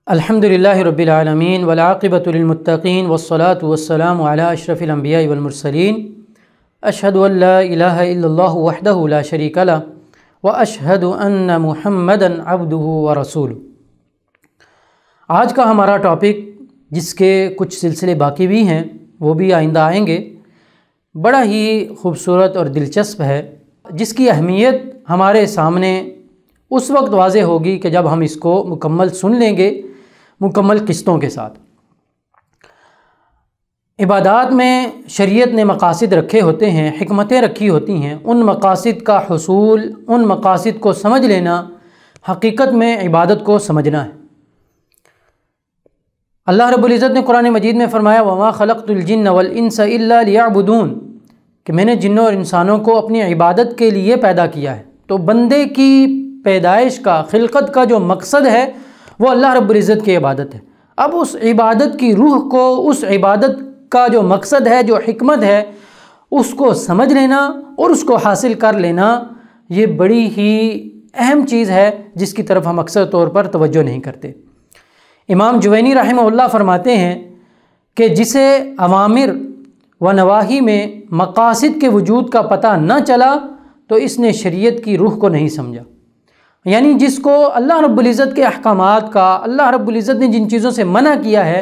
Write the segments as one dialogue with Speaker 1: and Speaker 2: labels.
Speaker 1: الحمدللہ رب العالمین والعاقبۃ للمتقین والصلاة والسلام علی اشرف الانبیاء والمرسلین اشہد ان لا الہ الا اللہ وحدہ لا شریک لہ واشہد ان محمدا عبدہ ورسولہ۔ آج کا ہمارا ٹاپک، جس کے کچھ سلسلے باقی بھی ہیں وہ بھی آئندہ آئیں گے، بڑا ہی خوبصورت اور دلچسپ ہے، جس کی اہمیت ہمارے سامنے اس وقت واضح ہوگی کہ جب ہم اس کو مکمل سن لیں گے، مکمل قسطوں کے ساتھ۔ عبادات میں شریعت نے مقاصد رکھے ہوتے ہیں، حکمتیں رکھی ہوتی ہیں، ان مقاصد کا حصول، ان مقاصد کو سمجھ لینا حقیقت میں عبادت کو سمجھنا ہے۔ اللہ رب العزت نے قرآن مجید میں فرمایا وَمَا خَلَقْتُ الْجِنَّ وَالْإِنسَ إِلَّا لِيَعْبُدُونَ، کہ میں نے جنوں اور انسانوں کو اپنی عبادت کے لیے پیدا کیا ہے۔ تو بندے کی پیدائش کا، خلقت کا جو مقصد ہے وہ اللہ رب العزت کی عبادت ہے۔ اب اس عبادت کی روح کو، اس عبادت کا جو مقصد ہے، جو حکمت ہے، اس کو سمجھ لینا اور اس کو حاصل کر لینا، یہ بڑی ہی اہم چیز ہے جس کی طرف ہم اکثر طور پر توجہ نہیں کرتے۔ امام جوینی رحمہ اللہ فرماتے ہیں کہ جسے اوامر و نواہی میں مقاصد کے وجود کا پتہ نہ چلا تو اس نے شریعت کی روح کو نہیں سمجھا۔ یعنی جس کو اللہ رب العزت کے احکامات کا، اللہ رب العزت نے جن چیزوں سے منع کیا ہے،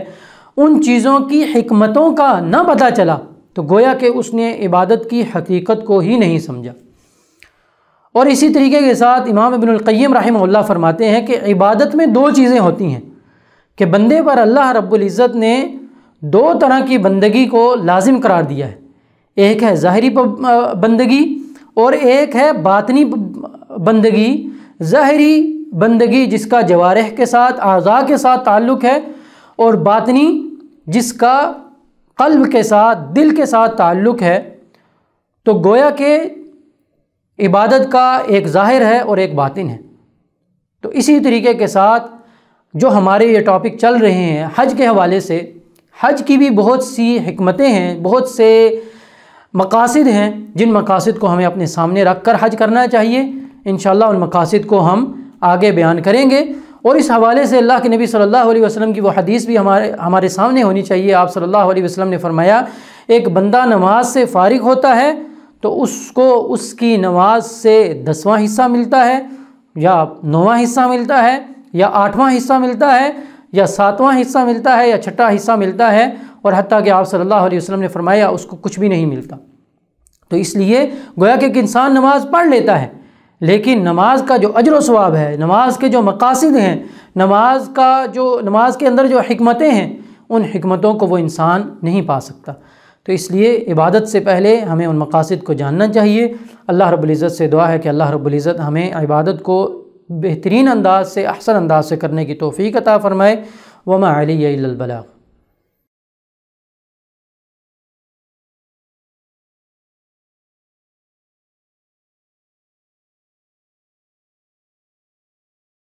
Speaker 1: ان چیزوں کی حکمتوں کا نہ پتہ چلا تو گویا کہ اس نے عبادت کی حقیقت کو ہی نہیں سمجھا۔ اور اسی طریقے کے ساتھ امام ابن القیم رحمہ اللہ فرماتے ہیں کہ عبادت میں دو چیزیں ہوتی ہیں کہ بندے پر اللہ رب العزت نے دو طرح کی بندگی کو لازم قرار دیا ہے۔ ایک ہے ظاہری بندگی اور ایک ہے باطنی بندگی۔ ظاہری بندگی جس کا جوارح کے ساتھ، اعضاء کے ساتھ تعلق ہے، اور باطنی جس کا قلب کے ساتھ، دل کے ساتھ تعلق ہے۔ تو گویا کہ عبادت کا ایک ظاہر ہے اور ایک باطن ہے۔ تو اسی طریقے کے ساتھ جو ہمارے یہ ٹاپک چل رہے ہیں حج کے حوالے سے، حج کی بھی بہت سی حکمتیں ہیں، بہت سے مقاصد ہیں جن مقاصد کو ہمیں اپنے سامنے رکھ کر حج کرنا چاہیے۔ انشاءاللہ ان مقاصد کو ہم آگے بیان کریں گے، اور اس حوالے سے اللہ کے نبی صلی اللہ علیہ وسلم کی وہ حدیث بھی ہمارے سامنے ہونی چاہیے۔ آپ صلی اللہ علیہ وسلم نے فرمایا ایک بندہ نماز سے فارغ ہوتا ہے تو اس کو اس کی نماز سے 10واں حصہ ملتا ہے، یا 9واں حصہ ملتا ہے، یا 8واں حصہ ملتا ہے، یا 7واں حصہ ملتا ہے، یا 6واں حصہ ملتا ہے، اور حتیٰ کہ آپ صلی اللہ علیہ وسلم نے فرمایا اس کو کچھ بھی نہیں ملتا۔ تو اس لیے گویا کہ ایک انسان نماز پڑھ لیتا ہے، لیکن نماز کا جو اجر و ثواب ہے، نماز کے جو مقاصد ہیں، نماز کے اندر جو حکمتیں ہیں، ان حکمتوں کو وہ انسان نہیں پا سکتا۔ تو اس لیے عبادت سے پہلے ہمیں ان مقاصد کو جاننا چاہیے۔ اللہ رب العزت سے دعا ہے کہ اللہ رب العزت ہمیں عبادت کو بہترین انداز سے، احسن انداز سے کرنے کی توفیق عطا فرمائے۔ وما علی الا البلاغ۔